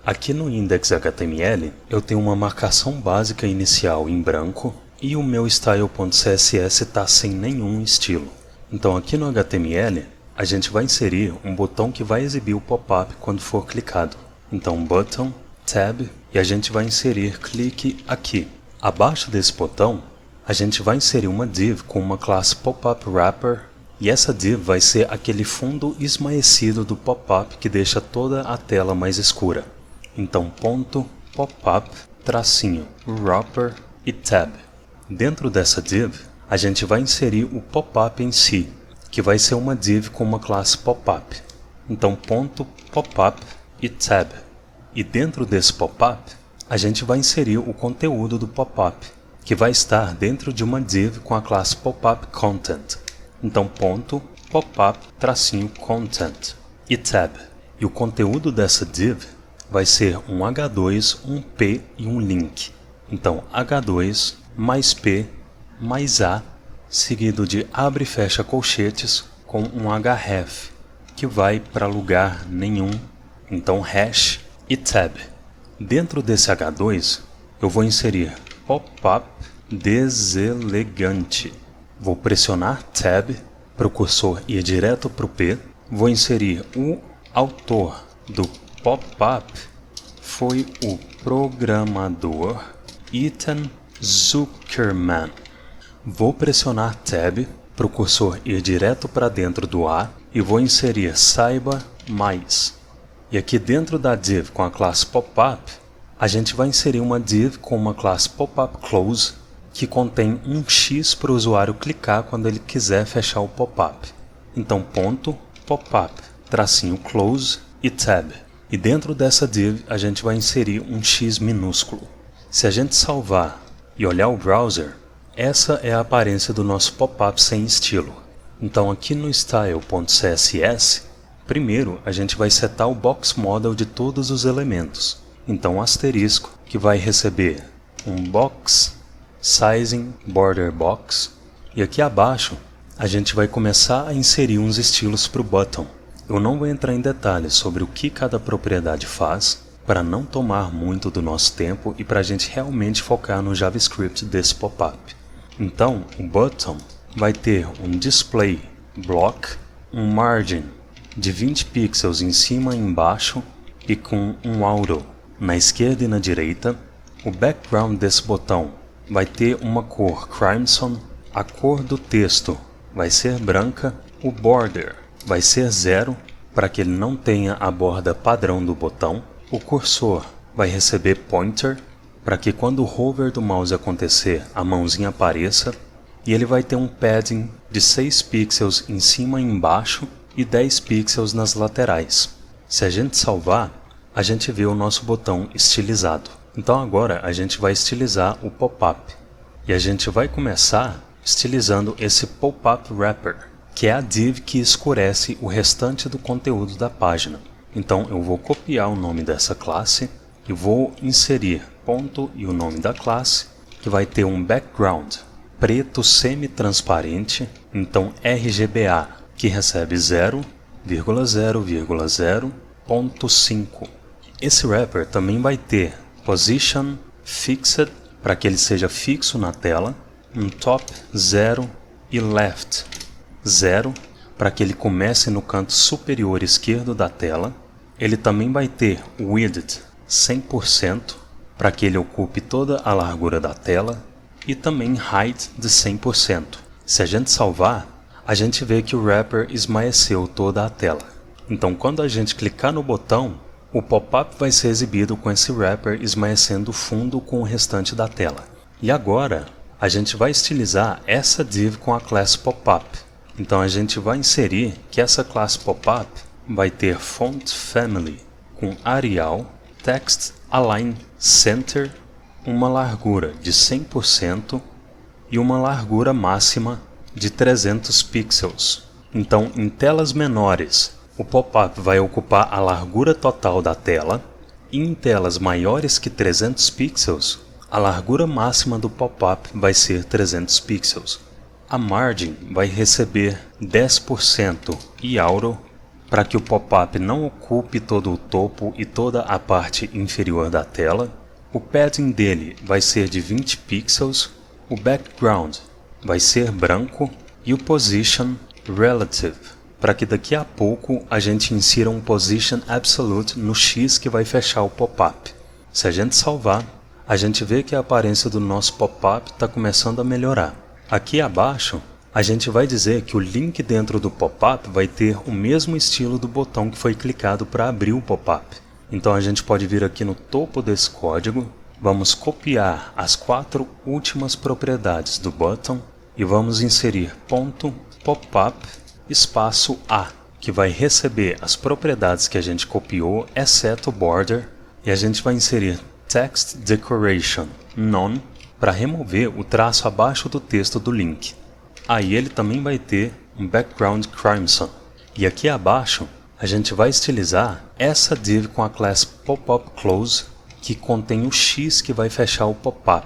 Aqui no index.html eu tenho uma marcação básica inicial em branco e o meu style.css está sem nenhum estilo. Então aqui no HTML a gente vai inserir um botão que vai exibir o pop-up quando for clicado. Então button, tab e a gente vai inserir clique aqui. Abaixo desse botão a gente vai inserir uma div com uma classe pop-up wrapper e essa div vai ser aquele fundo esmaecido do pop-up que deixa toda a tela mais escura. Então ponto pop-up tracinho wrapper e tab. Dentro dessa div a gente vai inserir o pop-up em si, que vai ser uma div com uma classe pop-up. Então ponto pop-up e tab. E dentro desse pop-up a gente vai inserir o conteúdo do pop-up, que vai estar dentro de uma div com a classe pop-up content. Então ponto pop-up tracinho content e tab. E o conteúdo dessa div vai ser um H2, um P e um link. Então H2 mais P mais A, seguido de abre e fecha colchetes com um href, que vai para lugar nenhum. Então hash e tab. Dentro desse H2 eu vou inserir pop-up deselegante. Vou pressionar tab para o cursor ir direto para o P. Vou inserir o autor do pop-up foi o programador Ethan Zuckerman. Vou pressionar tab para o cursor ir direto para dentro do A e vou inserir saiba mais. E aqui dentro da div com a classe pop-up, a gente vai inserir uma div com uma classe pop-up close que contém um X para o usuário clicar quando ele quiser fechar o pop-up. Então ponto pop-up tracinho close e tab. E dentro dessa div a gente vai inserir um X minúsculo. Se a gente salvar e olhar o browser, essa é a aparência do nosso pop-up sem estilo. Então aqui no style.css, primeiro a gente vai setar o box model de todos os elementos. Então asterisco, que vai receber um box sizing border box. E aqui abaixo a gente vai começar a inserir uns estilos para o button. Eu não vou entrar em detalhes sobre o que cada propriedade faz, para não tomar muito do nosso tempo e para a gente realmente focar no JavaScript desse pop-up. Então, o button vai ter um display block, um margin de 20 pixels em cima e embaixo e com um auto na esquerda e na direita. O background desse botão vai ter uma cor crimson, a cor do texto vai ser branca, o border vai ser 0 para que ele não tenha a borda padrão do botão. O cursor vai receber pointer para que quando o hover do mouse acontecer a mãozinha apareça. E ele vai ter um padding de 6 pixels em cima e embaixo e 10 pixels nas laterais. Se a gente salvar, a gente vê o nosso botão estilizado. Então agora a gente vai estilizar o pop-up. E a gente vai começar estilizando esse pop-up wrapper, que é a div que escurece o restante do conteúdo da página. Então eu vou copiar o nome dessa classe e vou inserir ponto e o nome da classe, que vai ter um background preto semi-transparente, então RGBA, que recebe 0,0,0.5. Esse wrapper também vai ter position fixed, para que ele seja fixo na tela, um top 0 e left 0, para que ele comece no canto superior esquerdo da tela. Ele também vai ter width 100%, para que ele ocupe toda a largura da tela, e também height de 100%. Se a gente salvar, a gente vê que o wrapper esmaeceu toda a tela. Então quando a gente clicar no botão, o pop-up vai ser exibido com esse wrapper esmaecendo o fundo com o restante da tela. E agora, a gente vai estilizar essa div com a classe pop-up. Então a gente vai inserir que essa classe pop-up vai ter font family com Arial, text align center, uma largura de 100% e uma largura máxima de 300 pixels. Então em telas menores, o pop-up vai ocupar a largura total da tela, e em telas maiores que 300 pixels, a largura máxima do pop-up vai ser 300 pixels. A margem vai receber 10% e auto para que o pop-up não ocupe todo o topo e toda a parte inferior da tela. O padding dele vai ser de 20 pixels, o background vai ser branco e o position relative, para que daqui a pouco a gente insira um position absolute no X que vai fechar o pop-up. Se a gente salvar, a gente vê que a aparência do nosso pop-up está começando a melhorar. Aqui abaixo, a gente vai dizer que o link dentro do pop-up vai ter o mesmo estilo do botão que foi clicado para abrir o pop-up. Então a gente pode vir aqui no topo desse código, vamos copiar as 4 últimas propriedades do button e vamos inserir ponto pop-up espaço A, que vai receber as propriedades que a gente copiou, exceto o border, e a gente vai inserir text decoration none para remover o traço abaixo do texto do link. Aí ele também vai ter um background crimson. E aqui abaixo a gente vai estilizar essa div com a classe popup close que contém o X que vai fechar o pop-up.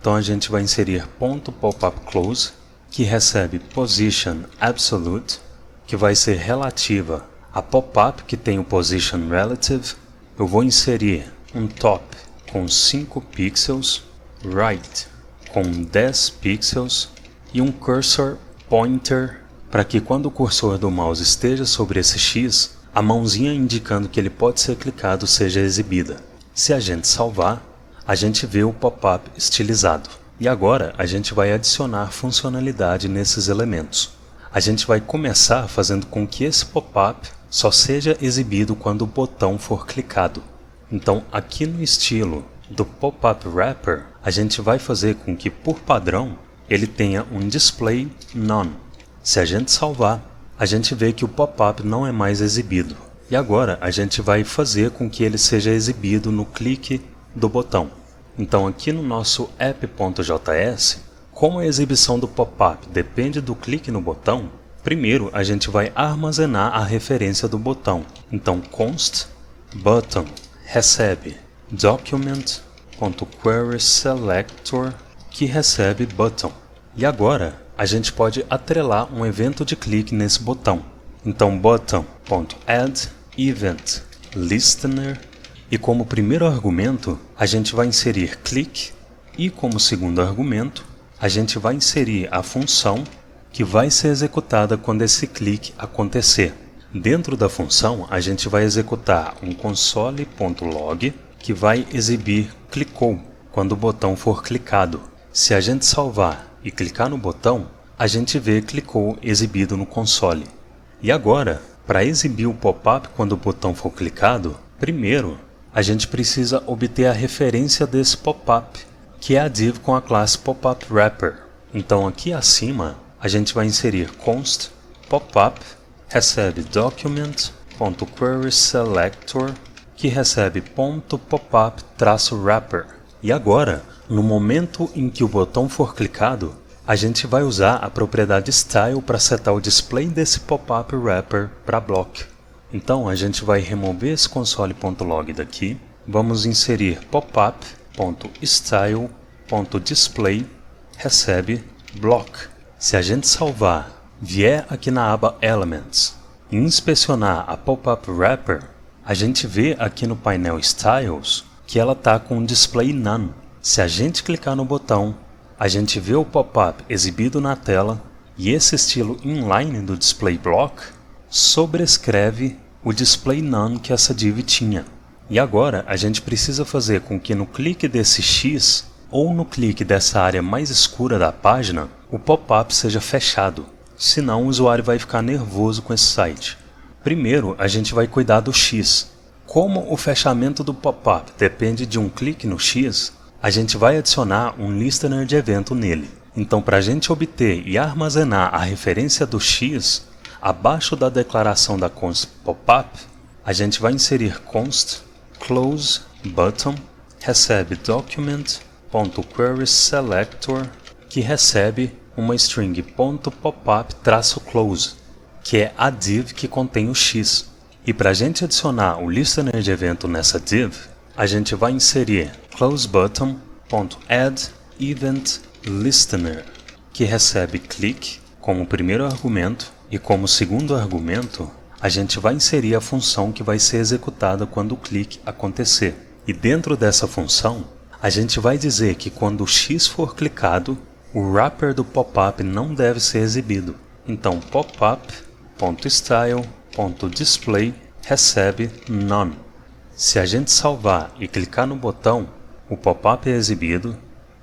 Então a gente vai inserir ponto popup close que recebe position absolute, que vai ser relativa a pop-up que tem o position relative. Eu vou inserir um top com 5 pixels, right com 10 pixels e um cursor pointer para que quando o cursor do mouse esteja sobre esse X, a mãozinha indicando que ele pode ser clicado seja exibida. Se a gente salvar, a gente vê o pop-up estilizado. E agora a gente vai adicionar funcionalidade nesses elementos. A gente vai começar fazendo com que esse pop-up só seja exibido quando o botão for clicado. Então aqui no estilo do pop-up wrapper, a gente vai fazer com que por padrão ele tenha um display none. Se a gente salvar, a gente vê que o pop-up não é mais exibido. E agora a gente vai fazer com que ele seja exibido no clique do botão. Então aqui no nosso app.js, como a exibição do pop-up depende do clique no botão, primeiro a gente vai armazenar a referência do botão. Então const button recebe document.querySelector que recebe button. E agora a gente pode atrelar um evento de clique nesse botão. Então button.addEventListener e como primeiro argumento a gente vai inserir click e como segundo argumento a gente vai inserir a função que vai ser executada quando esse clique acontecer. Dentro da função a gente vai executar um console.log que vai exibir clicou quando o botão for clicado. Se a gente salvar e clicar no botão, a gente vê clicou exibido no console. E agora, para exibir o pop-up quando o botão for clicado, primeiro a gente precisa obter a referência desse pop-up, que é a div com a classe popup wrapper. Então aqui acima a gente vai inserir const popup recebe document.querySelector que recebe .popup-wrapper. E agora, no momento em que o botão for clicado, a gente vai usar a propriedade style para setar o display desse pop-up wrapper para block. Então a gente vai remover esse console.log daqui, vamos inserir popup.style.display recebe block. Se a gente salvar, vier aqui na aba Elements e inspecionar a pop-up wrapper, a gente vê aqui no painel Styles que ela está com um display none. Se a gente clicar no botão, a gente vê o pop-up exibido na tela e esse estilo inline do display block sobrescreve o display none que essa div tinha. E agora a gente precisa fazer com que no clique desse X ou no clique dessa área mais escura da página, o pop-up seja fechado. Senão o usuário vai ficar nervoso com esse site. Primeiro a gente vai cuidar do X. Como o fechamento do pop-up depende de um clique no X, a gente vai adicionar um listener de evento nele. Então para a gente obter e armazenar a referência do X, abaixo da declaração da const popup, a gente vai inserir const close button recebe document.querySelector que recebe uma string .popup-close, que é a div que contém o X. E para a gente adicionar o listener de evento nessa div, a gente vai inserir closeButton.addEventListener, que recebe click como primeiro argumento e como segundo argumento a gente vai inserir a função que vai ser executada quando o clique acontecer. E dentro dessa função, a gente vai dizer que quando o X for clicado, o wrapper do pop-up não deve ser exibido. Então popup.style.display recebe none. Se a gente salvar e clicar no botão, o pop-up é exibido,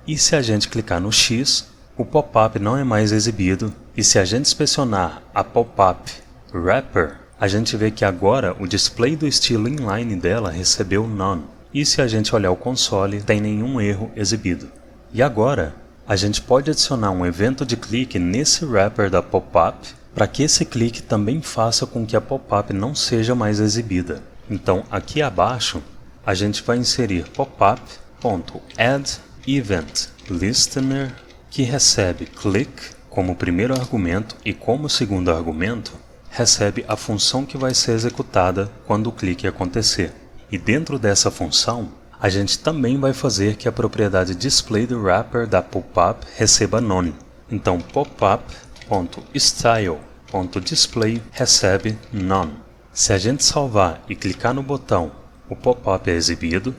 e se a gente clicar no X, o pop-up não é mais exibido, e se a gente inspecionar a pop-up wrapper, a gente vê que agora o display do estilo inline dela recebeu none. E se a gente olhar o console, tem nenhum erro exibido. E agora, a gente pode adicionar um evento de clique nesse wrapper da pop-up, para que esse clique também faça com que a pop-up não seja mais exibida. Então, aqui abaixo, a gente vai inserir pop-up.addEventListener, que recebe click como primeiro argumento e como segundo argumento, recebe a função que vai ser executada quando o clique acontecer. E dentro dessa função, a gente também vai fazer que a propriedade display do wrapper da pop-up receba none. Então popup.style.display recebe none. Se a gente salvar e clicar no botão, o pop-up é exibido,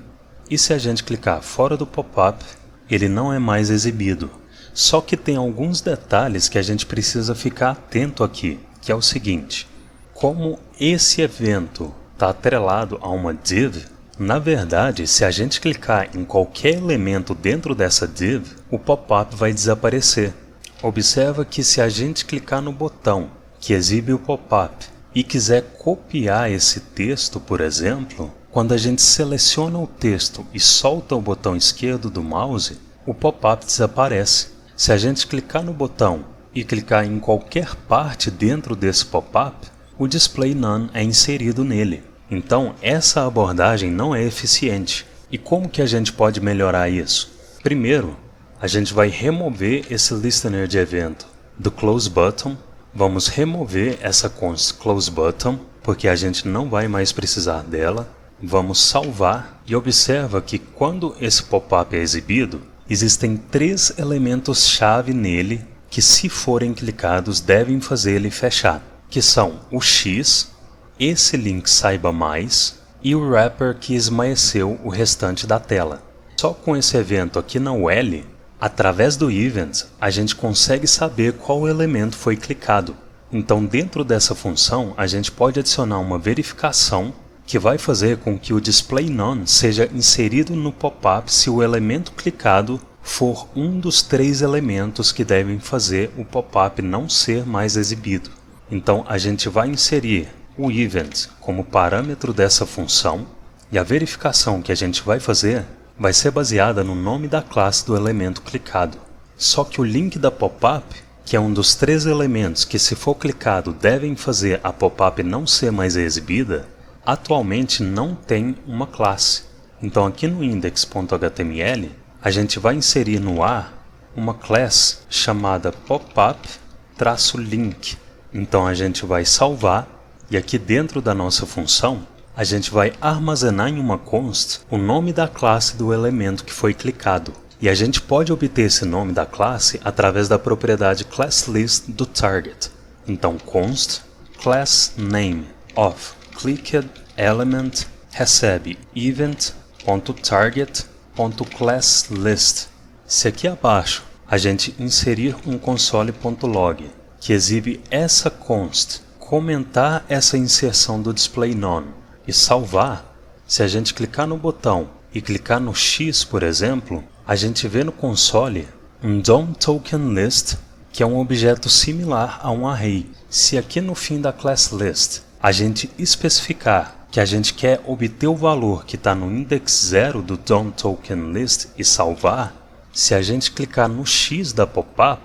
e se a gente clicar fora do pop-up, ele não é mais exibido. Só que tem alguns detalhes que a gente precisa ficar atento aqui, que é o seguinte: como esse evento está atrelado a uma div, na verdade, se a gente clicar em qualquer elemento dentro dessa div, o pop-up vai desaparecer. Observa que se a gente clicar no botão que exibe o pop-up e quiser copiar esse texto, por exemplo, quando a gente seleciona o texto e solta o botão esquerdo do mouse, o pop-up desaparece. Se a gente clicar no botão e clicar em qualquer parte dentro desse pop-up, o display none é inserido nele. Então, essa abordagem não é eficiente. E como que a gente pode melhorar isso? Primeiro, a gente vai remover esse listener de evento do close button. Vamos remover essa const close button, porque a gente não vai mais precisar dela. Vamos salvar e observa que quando esse pop-up é exibido, existem 3 elementos-chave nele que, se forem clicados, devem fazer ele fechar, que são o X, esse link saiba mais e o wrapper que esmaeceu o restante da tela. Só com esse evento aqui na UL, através do event, a gente consegue saber qual elemento foi clicado. Então, dentro dessa função, a gente pode adicionar uma verificação que vai fazer com que o display none seja inserido no pop-up se o elemento clicado for um dos 3 elementos que devem fazer o pop-up não ser mais exibido. Então, a gente vai inserir o event como parâmetro dessa função, e a verificação que a gente vai fazer vai ser baseada no nome da classe do elemento clicado. Só que o link da pop-up, que é um dos 3 elementos que, se for clicado, devem fazer a pop-up não ser mais exibida, atualmente não tem uma classe. Então, aqui no index.html, a gente vai inserir no A uma classe chamada popup-link. Então, a gente vai salvar, e aqui dentro da nossa função, a gente vai armazenar em uma const o nome da classe do elemento que foi clicado. E a gente pode obter esse nome da classe através da propriedade classList do target. Então, const class name of clicked element recebe event.target.classList. Se aqui abaixo a gente inserir um console.log que exibe essa const, comentar essa inserção do display none e salvar, se a gente clicar no botão e clicar no X, por exemplo, a gente vê no console um DOM-token-list, que é um objeto similar a um array. Se aqui no fim da classList a gente especificar que a gente quer obter o valor que está no index 0 do DOM-token-list e salvar, se a gente clicar no X da pop-up,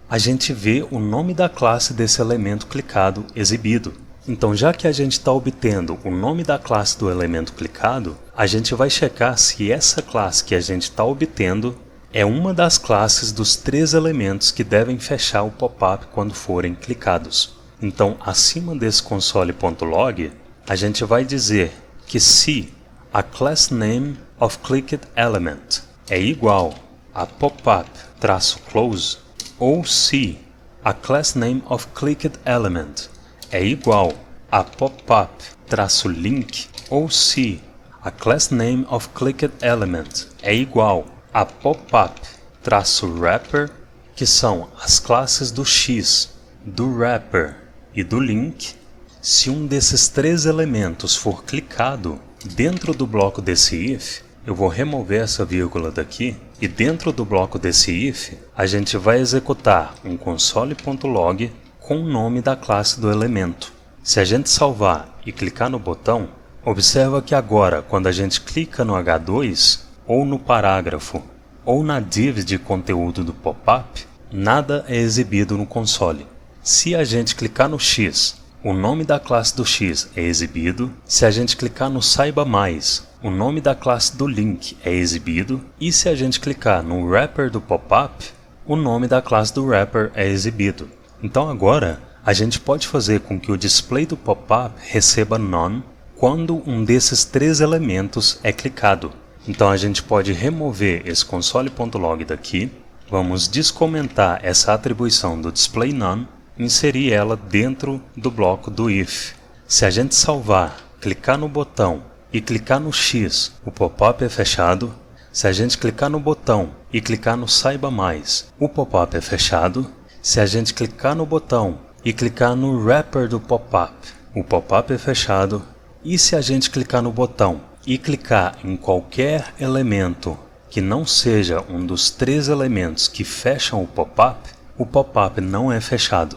a gente vê o nome da classe desse elemento clicado exibido. Então, já que a gente está obtendo o nome da classe do elemento clicado, a gente vai checar se essa classe que a gente está obtendo é uma das classes dos 3 elementos que devem fechar o pop-up quando forem clicados. Então, acima desse console.log, a gente vai dizer que se a class name of clicked element é igual a popup-close, ou se a class name of clicked element é igual a pop-up-link, ou se a class name of clicked element é igual a pop-up-wrapper, que são as classes do X, do wrapper e do link, se um desses três elementos for clicado dentro do bloco desse if, eu vou remover essa vírgula daqui, e dentro do bloco desse if, a gente vai executar um console.log com o nome da classe do elemento. Se a gente salvar e clicar no botão, observa que agora, quando a gente clica no H2, ou no parágrafo, ou na div de conteúdo do pop-up, nada é exibido no console. Se a gente clicar no X, o nome da classe do X é exibido. Se a gente clicar no Saiba Mais, o nome da classe do link é exibido. E se a gente clicar no wrapper do pop-up, o nome da classe do wrapper é exibido. Então agora, a gente pode fazer com que o display do pop-up receba none quando um desses três elementos é clicado. Então a gente pode remover esse console.log daqui, vamos descomentar essa atribuição do display none, inserir ela dentro do bloco do if. Se a gente salvar, clicar no botão e clicar no X, o pop-up é fechado. Se a gente clicar no botão e clicar no Saiba Mais, o pop-up é fechado. Se a gente clicar no botão e clicar no wrapper do pop-up, o pop-up é fechado. E se a gente clicar no botão e clicar em qualquer elemento que não seja um dos três elementos que fecham o pop-up não é fechado.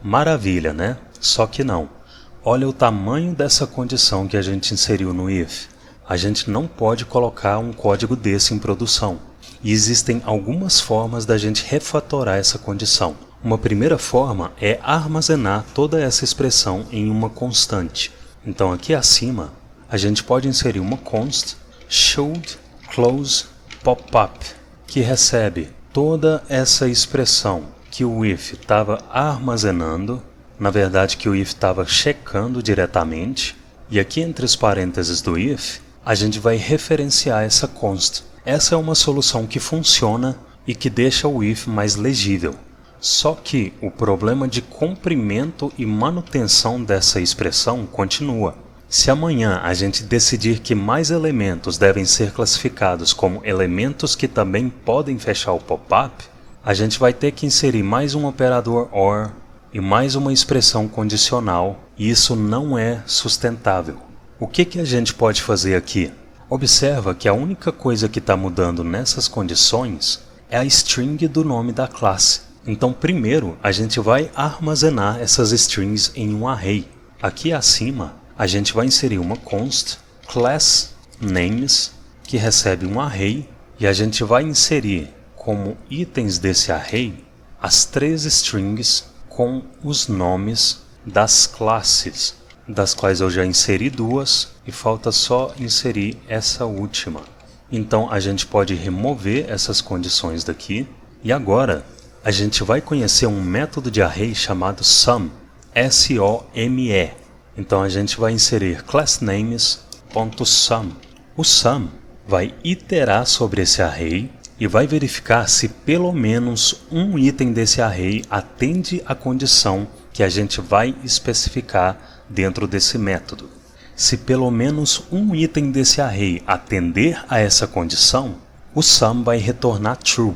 Maravilha, né? Só que não. Olha o tamanho dessa condição que a gente inseriu no if. A gente não pode colocar um código desse em produção. E existem algumas formas da gente refatorar essa condição. Uma primeira forma é armazenar toda essa expressão em uma constante. Então aqui acima, a gente pode inserir uma const should close pop-up, que recebe toda essa expressão que o if estava armazenando, na verdade que o if estava checando diretamente, e aqui entre os parênteses do if, a gente vai referenciar essa const. Essa é uma solução que funciona e que deixa o if mais legível. Só que o problema de comprimento e manutenção dessa expressão continua. Se amanhã a gente decidir que mais elementos devem ser classificados como elementos que também podem fechar o pop-up, a gente vai ter que inserir mais um operador OR e mais uma expressão condicional, e isso não é sustentável. O que a gente pode fazer aqui? Observa que a única coisa que está mudando nessas condições é a string do nome da classe. Então primeiro a gente vai armazenar essas strings em um array. Aqui acima a gente vai inserir uma const class names, que recebe um array, e a gente vai inserir como itens desse array as três strings com os nomes das classes, das quais eu já inseri duas e falta só inserir essa última. Então a gente pode remover essas condições daqui, e agora a gente vai conhecer um método de array chamado sum, S-O-M-E. Então a gente vai inserir classnames.sum. O sum vai iterar sobre esse array e vai verificar se pelo menos um item desse array atende à condição que a gente vai especificar dentro desse método. Se pelo menos um item desse array atender a essa condição, o sum vai retornar true.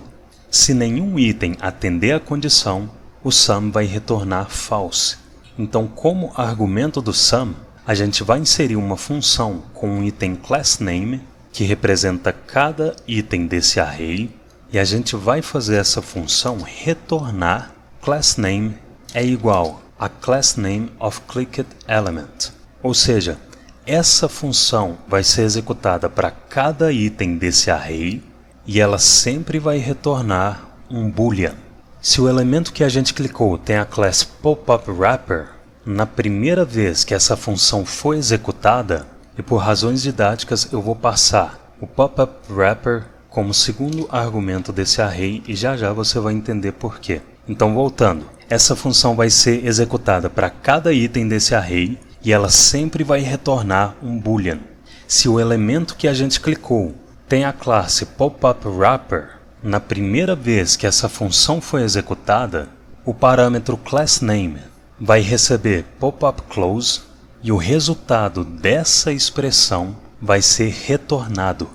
Se nenhum item atender a condição, o sum vai retornar false. Então, como argumento do sum, a gente vai inserir uma função com um item className, que representa cada item desse array, e a gente vai fazer essa função retornar className é igual a className of clicked element. Ou seja, essa função vai ser executada para cada item desse array, e ela sempre vai retornar um boolean. Se o elemento que a gente clicou tem a classe popUpWrapper, na primeira vez que essa função for executada, e por razões didáticas eu vou passar o popUpWrapper como segundo argumento desse array, e já já você vai entender por quê. Então voltando, essa função vai ser executada para cada item desse array, e ela sempre vai retornar um boolean. Se o elemento que a gente clicou tem a classe popUpWrapper, na primeira vez que essa função foi executada, o parâmetro className vai receber popUpClose, e o resultado dessa expressão vai ser retornado.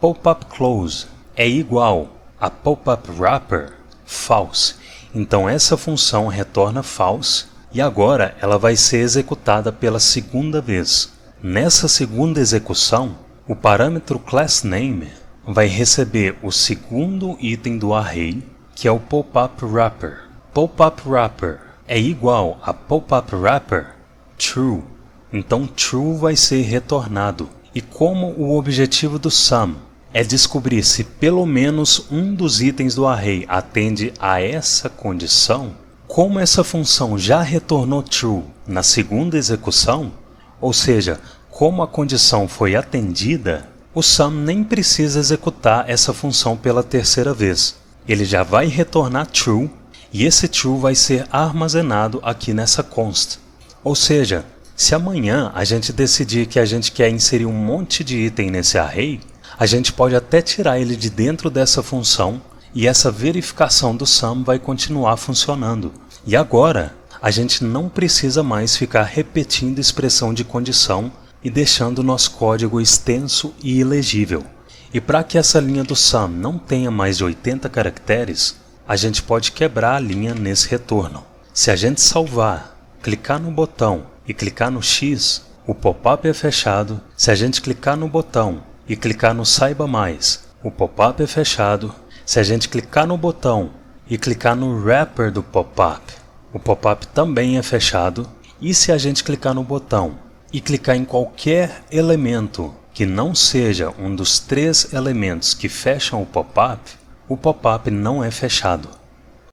Pop-up close é igual a pop-up wrapper false. Então essa função retorna false e agora ela vai ser executada pela segunda vez. Nessa segunda execução, o parâmetro className vai receber o segundo item do array, que é o pop-up wrapper. Pop-up wrapper é igual a pop-up wrapper true. Então true vai ser retornado. E como o objetivo do sum é descobrir se pelo menos um dos itens do array atende a essa condição, como essa função já retornou true na segunda execução, ou seja, como a condição foi atendida, o sum nem precisa executar essa função pela terceira vez. Ele já vai retornar true e esse true vai ser armazenado aqui nessa const. Ou seja, se amanhã a gente decidir que a gente quer inserir um monte de item nesse array, a gente pode até tirar ele de dentro dessa função e essa verificação do sum vai continuar funcionando. E agora, a gente não precisa mais ficar repetindo expressão de condição e deixando o nosso código extenso e ilegível. E para que essa linha do sum não tenha mais de 80 caracteres, a gente pode quebrar a linha nesse retorno. Se a gente salvar, clicar no botão e clicar no X, o pop-up é fechado. Se a gente clicar no botão e clicar no Saiba Mais, o pop-up é fechado. Se a gente clicar no botão e clicar no wrapper do pop-up, o pop-up também é fechado. E se a gente clicar no botão e clicar em qualquer elemento que não seja um dos 3 elementos que fecham o pop-up não é fechado.